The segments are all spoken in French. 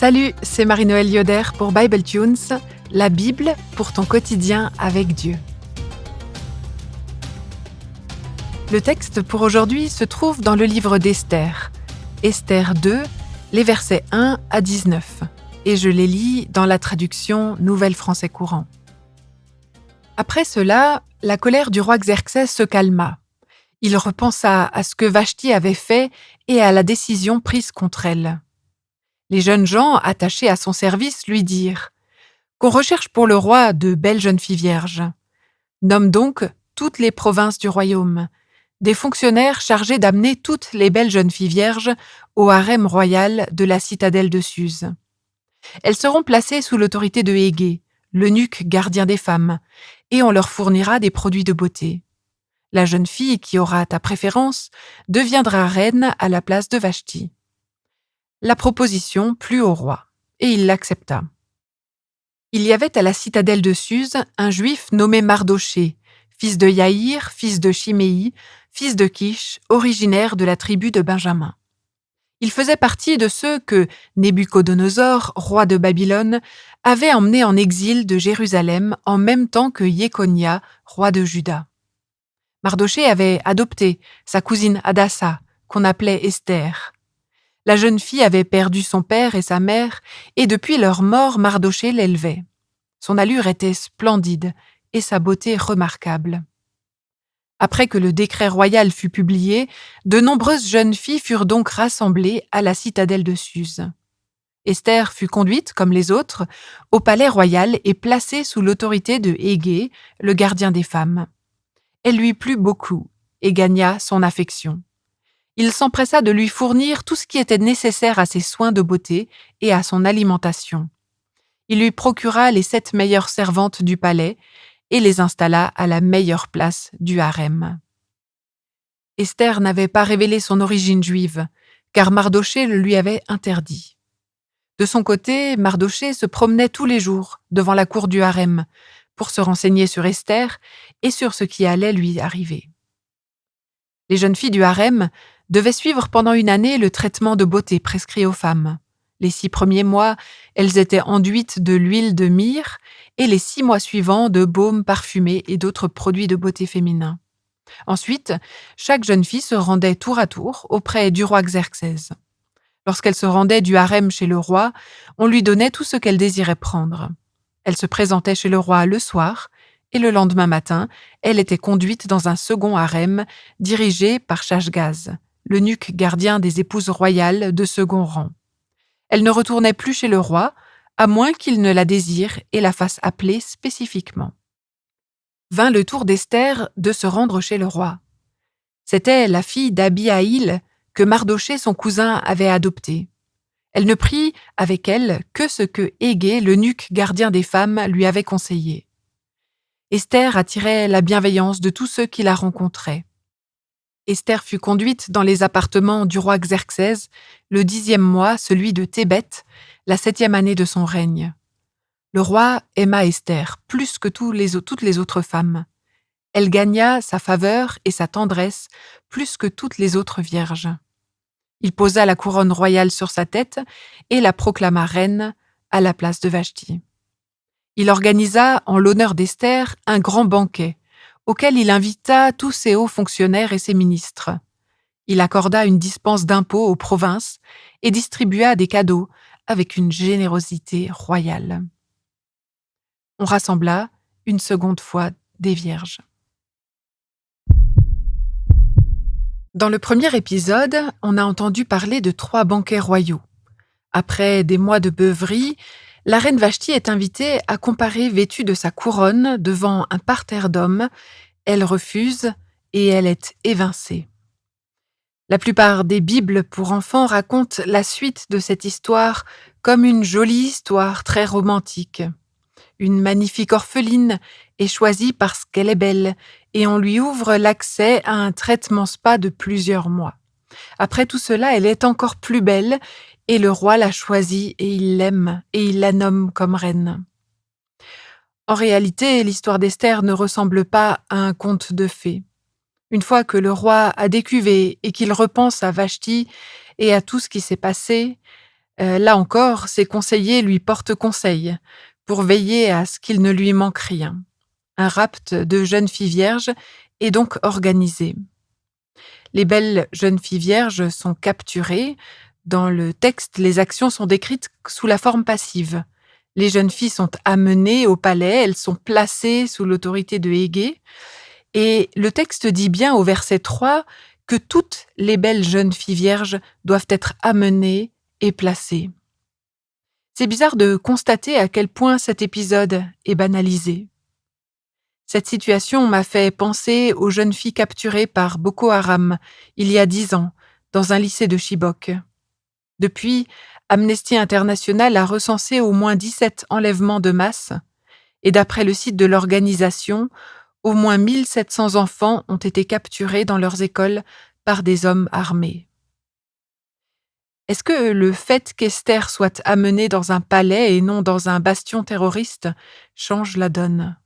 Salut, c'est Marie-Noëlle Yoder pour Bible Tunes, la Bible pour ton quotidien avec Dieu. Le texte pour aujourd'hui se trouve dans le livre d'Esther, Esther 2, les versets 1 à 19, et je les lis dans la traduction Nouvelle Français courant. Après cela, la colère du roi Xerxès se calma. Il repensa à ce que Vashti avait fait et à la décision prise contre elle. Les jeunes gens attachés à son service lui dirent « Qu'on recherche pour le roi de belles jeunes filles vierges. Nomme donc toutes les provinces du royaume, des fonctionnaires chargés d'amener toutes les belles jeunes filles vierges au harem royal de la citadelle de Suse. Elles seront placées sous l'autorité de Hégé, l'eunuque gardien des femmes, et on leur fournira des produits de beauté. La jeune fille qui aura ta préférence deviendra reine à la place de Vashti. » La proposition plut au roi, et il l'accepta. Il y avait à la citadelle de Suse un juif nommé Mardochée, fils de Yaïr, fils de Chiméi, fils de Kish, originaire de la tribu de Benjamin. Il faisait partie de ceux que Nabuchodonosor, roi de Babylone, avait emmenés en exil de Jérusalem en même temps que Jéconia, roi de Juda. Mardochée avait adopté sa cousine Hadassa, qu'on appelait Esther. La jeune fille avait perdu son père et sa mère, et depuis leur mort, Mardochée l'élevait. Son allure était splendide et sa beauté remarquable. Après que le décret royal fut publié, de nombreuses jeunes filles furent donc rassemblées à la citadelle de Suse. Esther fut conduite, comme les autres, au palais royal et placée sous l'autorité de Hégé, le gardien des femmes. Elle lui plut beaucoup et gagna son affection. Il s'empressa de lui fournir tout ce qui était nécessaire à ses soins de beauté et à son alimentation. Il lui procura les 7 meilleures servantes du palais et les installa à la meilleure place du harem. Esther n'avait pas révélé son origine juive, car Mardochée le lui avait interdit. De son côté, Mardochée se promenait tous les jours devant la cour du harem pour se renseigner sur Esther et sur ce qui allait lui arriver. Les jeunes filles du harem devaient suivre pendant une année le traitement de beauté prescrit aux femmes. Les 6 premiers mois, elles étaient enduites de l'huile de myrrhe et les 6 mois suivants de baumes parfumés et d'autres produits de beauté féminins. Ensuite, chaque jeune fille se rendait tour à tour auprès du roi Xerxès. Lorsqu'elle se rendait du harem chez le roi, on lui donnait tout ce qu'elle désirait prendre. Elle se présentait chez le roi le soir, et le lendemain matin, elle était conduite dans un second harem dirigé par Shashgaz, l'eunuque gardien des épouses royales de second rang. Elle ne retournait plus chez le roi, à moins qu'il ne la désire et la fasse appeler spécifiquement. Vint le tour d'Esther de se rendre chez le roi. C'était la fille d'Abihaïl que Mardochée, son cousin, avait adoptée. Elle ne prit avec elle que ce que Hégé, l'eunuque gardien des femmes, lui avait conseillé. Esther attirait la bienveillance de tous ceux qui la rencontraient. Esther fut conduite dans les appartements du roi Xerxès, le 10e mois, celui de Thébet, la 7e année de son règne. Le roi aima Esther plus que toutes les autres femmes. Elle gagna sa faveur et sa tendresse plus que toutes les autres vierges. Il posa la couronne royale sur sa tête et la proclama reine à la place de Vashti. Il organisa, en l'honneur d'Esther, un grand banquet, auquel il invita tous ses hauts fonctionnaires et ses ministres. Il accorda une dispense d'impôts aux provinces et distribua des cadeaux avec une générosité royale. On rassembla une seconde fois des vierges. Dans le premier épisode, on a entendu parler de 3 banquets royaux. Après des mois de beuverie, la reine Vashti est invitée à comparer vêtue de sa couronne devant un parterre d'hommes. Elle refuse et elle est évincée. La plupart des Bibles pour enfants racontent la suite de cette histoire comme une jolie histoire très romantique. Une magnifique orpheline est choisie parce qu'elle est belle et on lui ouvre l'accès à un traitement spa de plusieurs mois. Après tout cela, elle est encore plus belle et le roi la choisit et il l'aime et il la nomme comme reine. En réalité, l'histoire d'Esther ne ressemble pas à un conte de fées. Une fois que le roi a décuvé et qu'il repense à Vashti et à tout ce qui s'est passé, Là encore, ses conseillers lui portent conseil pour veiller à ce qu'il ne lui manque rien. Un rapt de jeunes filles vierges est donc organisé. Les belles jeunes filles vierges sont capturées. Dans le texte, les actions sont décrites sous la forme passive. Les jeunes filles sont amenées au palais, elles sont placées sous l'autorité de Hégé. Et le texte dit bien au verset 3 que toutes les belles jeunes filles vierges doivent être amenées et placées. C'est bizarre de constater à quel point cet épisode est banalisé. Cette situation m'a fait penser aux jeunes filles capturées par Boko Haram il y a 10 ans dans un lycée de Chibok. Depuis, Amnesty International a recensé au moins 17 enlèvements de masse et d'après le site de l'organisation, au moins 1700 enfants ont été capturés dans leurs écoles par des hommes armés. Est-ce que le fait qu'Esther soit amenée dans un palais et non dans un bastion terroriste change la donne ?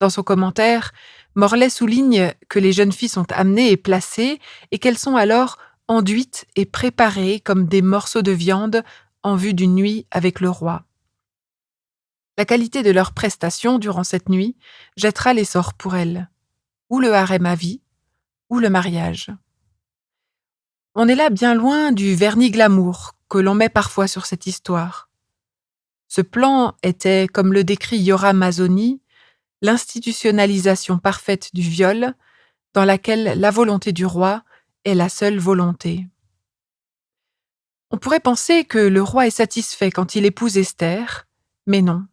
Dans son commentaire, Morlaix souligne que les jeunes filles sont amenées et placées et qu'elles sont alors enduites et préparées comme des morceaux de viande en vue d'une nuit avec le roi. La qualité de leurs prestations durant cette nuit jettera les sorts pour elles, ou le harem à vie, ou le mariage. On est là bien loin du vernis glamour que l'on met parfois sur cette histoire. Ce plan était, comme le décrit Yoram Mazoni, l'institutionnalisation parfaite du viol, dans laquelle la volonté du roi est la seule volonté. On pourrait penser que le roi est satisfait quand il épouse Esther, mais non.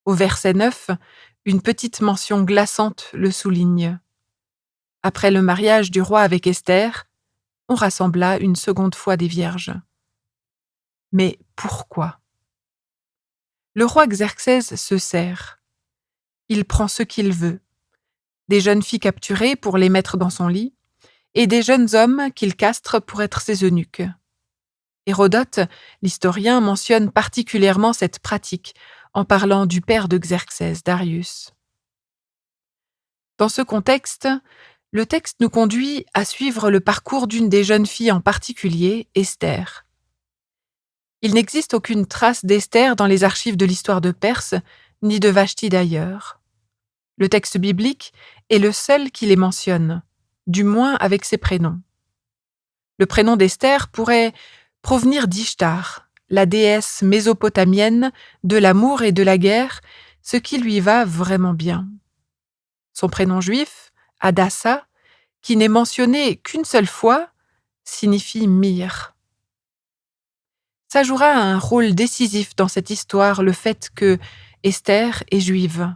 Au verset 9, une petite mention glaçante le souligne. Après le mariage du roi avec Esther, on rassembla une seconde fois des vierges. Mais pourquoi ? Le roi Xerxès se sert. Il prend ce qu'il veut. Des jeunes filles capturées pour les mettre dans son lit, et des jeunes hommes qu'il castre pour être ses eunuques. Hérodote, l'historien, mentionne particulièrement cette pratique en parlant du père de Xerxès, Darius. Dans ce contexte, le texte nous conduit à suivre le parcours d'une des jeunes filles en particulier, Esther. Il n'existe aucune trace d'Esther dans les archives de l'histoire de Perse, ni de Vashti d'ailleurs. Le texte biblique est le seul qui les mentionne, du moins avec ses prénoms. Le prénom d'Esther pourrait provenir d'Ishtar, la déesse mésopotamienne de l'amour et de la guerre, ce qui lui va vraiment bien. Son prénom juif, Hadassah, qui n'est mentionné qu'une seule fois, signifie myrrhe. Ça jouera un rôle décisif dans cette histoire le fait que Esther est juive.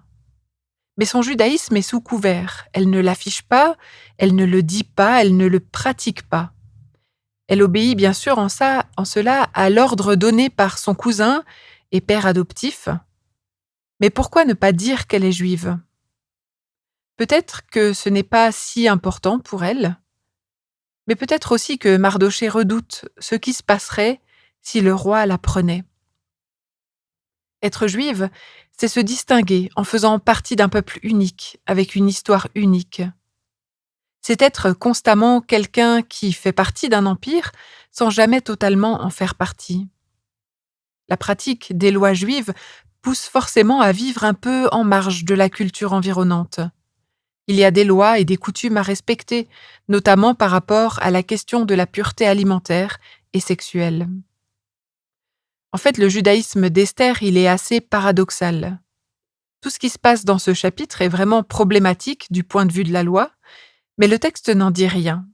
Mais son judaïsme est sous couvert. Elle ne l'affiche pas, elle ne le dit pas, elle ne le pratique pas. Elle obéit bien sûr en cela à l'ordre donné par son cousin et père adoptif. Mais pourquoi ne pas dire qu'elle est juive ? Peut-être que ce n'est pas si important pour elle, mais peut-être aussi que Mardochée redoute ce qui se passerait si le roi l'apprenait. Être juive, c'est se distinguer en faisant partie d'un peuple unique, avec une histoire unique. C'est être constamment quelqu'un qui fait partie d'un empire sans jamais totalement en faire partie. La pratique des lois juives pousse forcément à vivre un peu en marge de la culture environnante. Il y a des lois et des coutumes à respecter, notamment par rapport à la question de la pureté alimentaire et sexuelle. En fait, le judaïsme d'Esther, il est assez paradoxal. Tout ce qui se passe dans ce chapitre est vraiment problématique du point de vue de la loi, mais le texte n'en dit rien.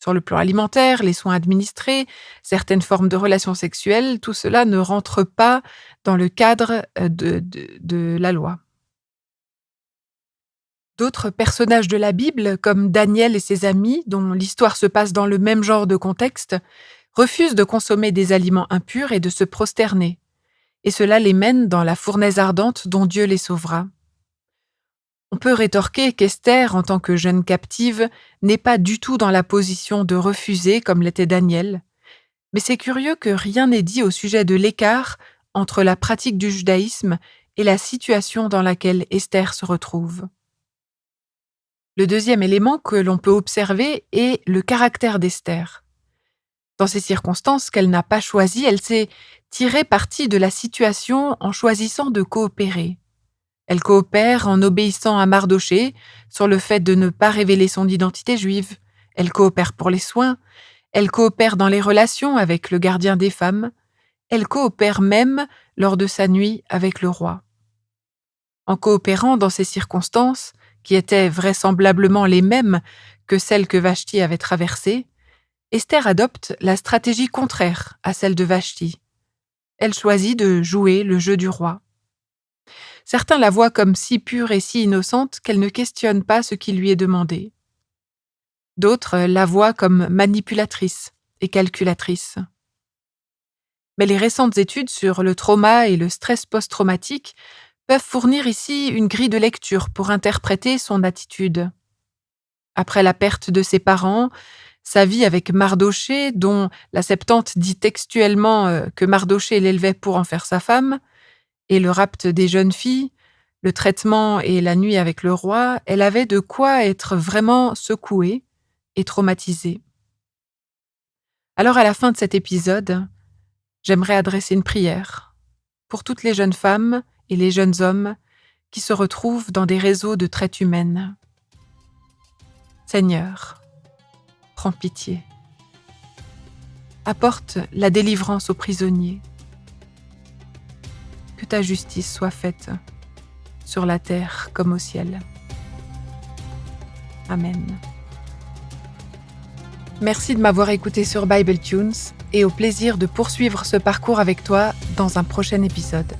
Sur le plan alimentaire, les soins administrés, certaines formes de relations sexuelles, tout cela ne rentre pas dans le cadre de la loi. D'autres personnages de la Bible, comme Daniel et ses amis, dont l'histoire se passe dans le même genre de contexte, refusent de consommer des aliments impurs et de se prosterner, et cela les mène dans la fournaise ardente dont Dieu les sauvera. On peut rétorquer qu'Esther, en tant que jeune captive, n'est pas du tout dans la position de refuser comme l'était Daniel, mais c'est curieux que rien n'est dit au sujet de l'écart entre la pratique du judaïsme et la situation dans laquelle Esther se retrouve. Le deuxième élément que l'on peut observer est le caractère d'Esther. Dans ces circonstances qu'elle n'a pas choisies, elle s'est tirée parti de la situation en choisissant de coopérer. Elle coopère en obéissant à Mardochée sur le fait de ne pas révéler son identité juive. Elle coopère pour les soins. Elle coopère dans les relations avec le gardien des femmes. Elle coopère même lors de sa nuit avec le roi. En coopérant dans ces circonstances, qui étaient vraisemblablement les mêmes que celles que Vashti avait traversées, Esther adopte la stratégie contraire à celle de Vashti. Elle choisit de jouer le jeu du roi. Certains la voient comme si pure et si innocente qu'elle ne questionne pas ce qui lui est demandé. D'autres la voient comme manipulatrice et calculatrice. Mais les récentes études sur le trauma et le stress post-traumatique peuvent fournir ici une grille de lecture pour interpréter son attitude. Après la perte de ses parents, sa vie avec Mardochée, dont la Septante dit textuellement que Mardochée l'élevait pour en faire sa femme, et le rapt des jeunes filles, le traitement et la nuit avec le roi, elle avait de quoi être vraiment secouée et traumatisée. Alors à la fin de cet épisode, j'aimerais adresser une prière pour toutes les jeunes femmes et les jeunes hommes qui se retrouvent dans des réseaux de traite humaine. Seigneur, prends pitié. Apporte la délivrance aux prisonniers. Que ta justice soit faite sur la terre comme au ciel. Amen. Merci de m'avoir écouté sur Bible Tunes et au plaisir de poursuivre ce parcours avec toi dans un prochain épisode.